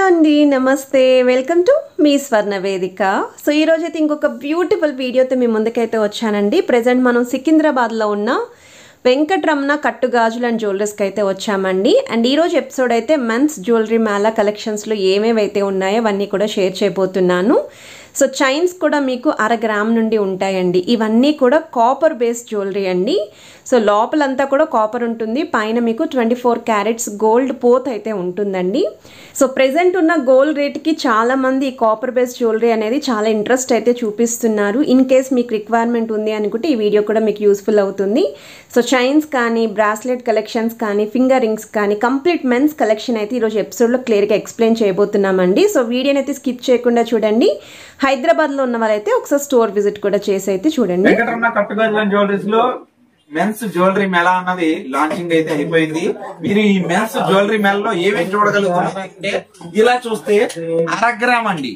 Hello అండి, నమస్తే. Welcome to me స్వర్ణ వేదిక. సో ఈ రోజు అయితే ఇంకొక బ్యూటిఫుల్ వీడియోతో మీ ముందుకైతే వచ్చానండి. ప్రెజెంట్ మనం సికింద్రాబాద్లో ఉన్న వెంకటరమణ కట్టు గాజులు అండ్ జ్యువెలరీస్కి అయితే వచ్చామండి. అండ్ ఈరోజు ఎపిసోడ్ అయితే మెన్స్ జ్యువెలరీ మేళా కలెక్షన్స్లో ఏమేవైతే ఉన్నాయో అవన్నీ కూడా షేర్ చేయబోతున్నాను. సో చైన్స్ కూడా మీకు 1/2 గ్రామ్ నుండి ఉంటాయండి. ఇవన్నీ కూడా కాపర్ బేస్డ్ జ్యువెలరీ అండి. సో లోపలంతా కూడా కాపర్ ఉంటుంది, పైన మీకు 24 క్యారెట్స్ గోల్డ్ పోత్ అయితే ఉంటుందండి. సో ప్రెజెంట్ ఉన్న గోల్డ్ రేట్కి చాలామంది ఈ కాపర్ బేస్డ్ జ్యువెలరీ అనేది చాలా ఇంట్రెస్ట్ అయితే చూపిస్తున్నారు. ఇన్ కేస్ మీకు రిక్వైర్మెంట్ ఉంది అనుకుంటే ఈ వీడియో కూడా మీకు యూస్ఫుల్ అవుతుంది. సో చైన్స్ కానీ, బ్రాస్లెట్ కలెక్షన్స్ కానీ, ఫింగర్ రింగ్స్ కానీ, కంప్లీట్ మెన్స్ కలెక్షన్ అయితే ఈరోజు ఎపిసోడ్లో క్లియర్గా ఎక్స్ప్లెయిన్ చేయబోతున్నామండి. సో వీడియోని అయితే స్కిప్ చేయకుండా చూడండి. హైదరాబాద్లో ఉన్న వాళ్ళైతే ఒకసారి స్టోర్ విజిట్ కూడా చేసి అయితే చూడండి. వెంకటరమణ కట్టు గాజుల జ్యువెలరీస్ లో మెన్స్ జ్యువెలరీ మేళా అన్నది లాంచింగ్ అయితే అయిపోయింది. మీరు ఈ మెన్స్ జ్యువెలరీ మేళలో ఏమేమి చూడగలుగుతున్నారంటే, ఇలా చూస్తే 1/2 గ్రామ్ అండి,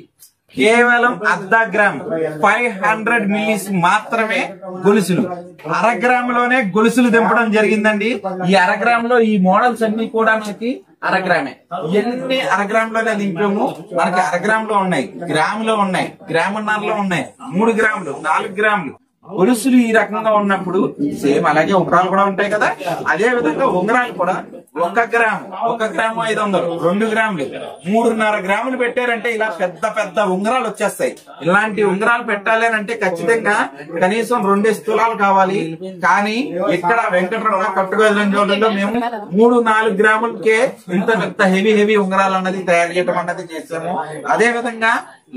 కేవలం 1/2 గ్రామ్ 500 మిల్లీస్ మాత్రమే గొలుసులు. 1/2 గ్రామ్ లోనే గొలుసులు దింపడం జరిగిందండి. ఈ 1/2 గ్రామ్ లో ఈ మోడల్స్ అన్ని కూడా మనకి 1/2 గ్రామే. ఎన్ని 1/2 గ్రామ్ లోనే దింపాము. మనకి 1/2 గ్రామ్ లో ఉన్నాయి, గ్రామ్ లో ఉన్నాయి, గ్రామున్నరలో ఉన్నాయి, 3 గ్రాములు, 4 గ్రాములు గొలుసులు. ఈ రకంగా ఉన్నప్పుడు సేమ్ అలాగే ఉంగరాలు కూడా ఉంటాయి కదా, అదే విధంగా ఉంగరాలు కూడా 1 గ్రామ్, 1 గ్రాము 500, 2 గ్రాములు, 3.5 గ్రాములు పెట్టారంటే ఇలా పెద్ద పెద్ద ఉంగరాలు వచ్చేస్తాయి. ఇలాంటి ఉంగరాలు పెట్టాలి అంటే ఖచ్చితంగా కనీసం 2 తులాలు కావాలి. కానీ ఇక్కడ వెంకటరమణ కట్టు గాజుల జ్యువెలరీలో మేము 3-4 గ్రాములకే ఇంత పెద్ద హెవీ ఉంగరాలు అన్నది తయారు చేయడం అన్నది చేసాము. అదే విధంగా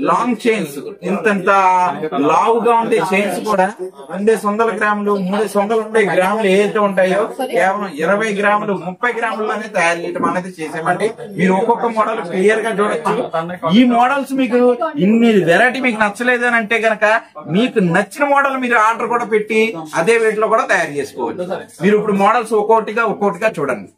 లాంగ్ చైన్స్, ఇంత లావుగా ఉండే చైన్స్ కూడా 200 గ్రాములు, 300 ఉండే గ్రాములు ఏదైతే ఉంటాయో కేవలం 20 గ్రాములు, 30 గ్రాముల్లోనే తయారు చేయడం అనేది చేసామండి. మీరు ఒక్కొక్క మోడల్ క్లియర్ గా చూడొచ్చు. ఈ మోడల్స్ మీకు ఇన్ని వెరైటీ మీకు నచ్చలేదు అని అంటే గనక మీకు నచ్చిన మోడల్ మీరు ఆర్డర్ కూడా పెట్టి అదే వెయిట్ లో కూడా తయారు చేసుకోవచ్చు. మీరు ఇప్పుడు మోడల్స్ ఒక్కొక్కటిగా చూడండి.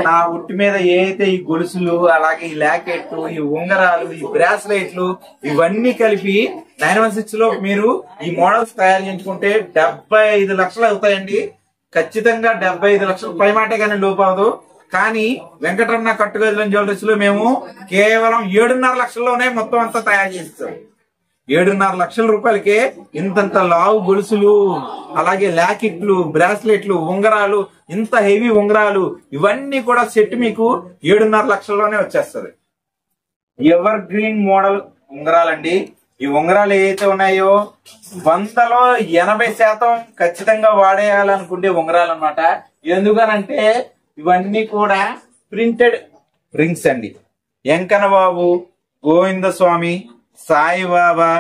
నా ఉట్టి మీద ఏదైతే ఈ గొలుసులు, అలాగే ఈ లాకెట్లు, ఈ ఉంగరాలు, ఈ బ్రాస్లెట్లు ఇవన్నీ కలిపి 916 లో మీరు ఈ మోడల్స్ తయారు చేయించుకుంటే 75 లక్షలు అవుతాయండి. ఖచ్చితంగా 75 లక్షలు పై మాటే కానీ లోపు అవదు. కానీ వెంకటరమణ కట్టు గాజుల జ్యువెలరీస్ లో మేము కేవలం 7.5 లక్షల్లోనే మొత్తం అంతా తయారు చేస్తాం. 7.5 లక్షల రూపాయలకే ఇంతంత లావు గొలుసులు, అలాగే లాకెట్లు, బ్రాస్లెట్లు, ఉంగరాలు, ఇంత హెవీ ఉంగరాలు ఇవన్నీ కూడా సెట్ మీకు 7.5 లక్షల్లోనే వచ్చేస్తుంది. ఎవర్ గ్రీన్ మోడల్ ఉంగరాలండి. ఈ ఉంగరాలు ఏవైతే ఉన్నాయో 100లో 80% ఖచ్చితంగా వాడేయాలనుకుంటే ఉంగరాలు అన్నమాట. ఎందుకనంటే ఇవన్నీ కూడా ప్రింటెడ్ రింగ్స్ అండి. వెంకన్న బాబు, గోవింద స్వామి, సాయిబాబా,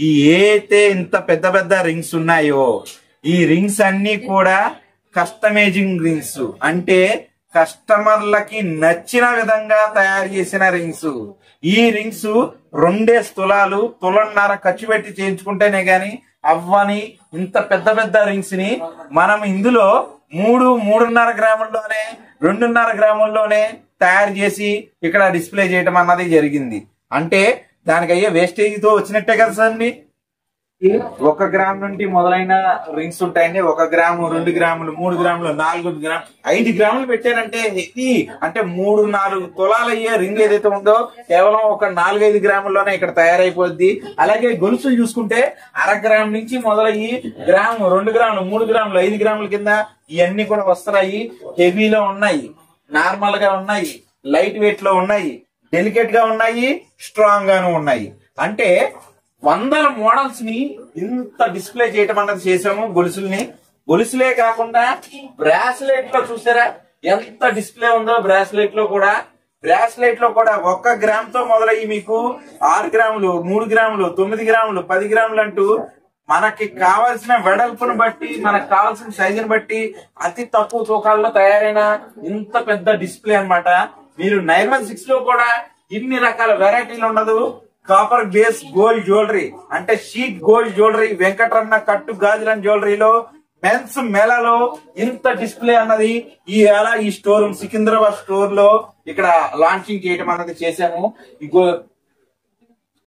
ఈ ఏదైతే ఇంత పెద్ద పెద్ద రింగ్స్ ఉన్నాయో ఈ రింగ్స్ అన్ని కూడా కస్టమైజింగ్ రింగ్స్, అంటే కస్టమర్లకి నచ్చిన విధంగా తయారు చేసిన రింగ్స్. ఈ రింగ్స్ 2 తులాలు, 1.5 ఖర్చు పెట్టి చేయించుకుంటేనే గాని అవ్వని ఇంత పెద్ద పెద్ద రింగ్స్ ని మనం ఇందులో 3.5 గ్రాముల్లోనే, 2.5 గ్రాముల్లోనే తయారు చేసి ఇక్కడ డిస్ప్లే చేయడం అన్నది జరిగింది. అంటే దానికి అయ్యే వేస్టేజ్ తో వచ్చినట్టే కదా సార్. 1 గ్రామ్ నుండి మొదలైన రింగ్స్ ఉంటాయండి. 1 గ్రాము, 2 గ్రాములు, 3 గ్రాములు, 4 గ్రాములు, 5 గ్రాములు పెట్టారంటే ఇది అంటే 3-4 తులాలు అయ్యే రింగ్ ఏదైతే ఉందో కేవలం ఒక 4-5 గ్రాముల్లోనే ఇక్కడ తయారైపోద్ది. అలాగే గొలుసులు చూసుకుంటే 1/2 గ్రామ్ నుంచి మొదలయ్యి గ్రాము, 2 గ్రాములు, 3 గ్రాములు, 5 గ్రాముల కింద ఇవన్నీ కూడా వస్తున్నాయి. హెవీలో ఉన్నాయి, నార్మల్ గా ఉన్నాయి, లైట్ వెయిట్ లో ఉన్నాయి, డెలికేట్ గా ఉన్నాయి, స్ట్రాంగ్ గాను ఉన్నాయి. అంటే 100 మోడల్స్ ని ఇంత డిస్ప్లే చేయటం అన్నది చేసాము. గొలుసులే కాకుండా బ్రాస్లెట్ లో చూసారా ఎంత డిస్ప్లే ఉందో. బ్రాస్లెట్ లో కూడా 1 గ్రామ్ తో మొదలయ్యి మీకు 6 గ్రాములు, 3 గ్రాములు, 9 గ్రాములు, 10 గ్రాములు అంటూ మనకి కావాల్సిన వెడల్పును బట్టి, మనకు కావాల్సిన సైజుని బట్టి అతి తక్కువ తూకాల్లో తయారైన ఇంత పెద్ద డిస్ప్లే అన్నమాట. మీరు 916 లో కూడా ఇన్ని రకాల వెరైటీలు ఉండదు. కాపర్ బేస్ గోల్డ్ జ్యువెలరీ అంటే షీట్ గోల్డ్ జ్యువెలరీ వెంకటరమణ కట్టు గాజుల జ్యువెలరీలో మెన్స్ మేళాలో ఇంత డిస్ప్లే అన్నది ఈ స్టోర్ సికింద్రాబాద్ స్టోర్ లో ఇక్కడ లాంచింగ్ చేయడం అన్నది చేశాము.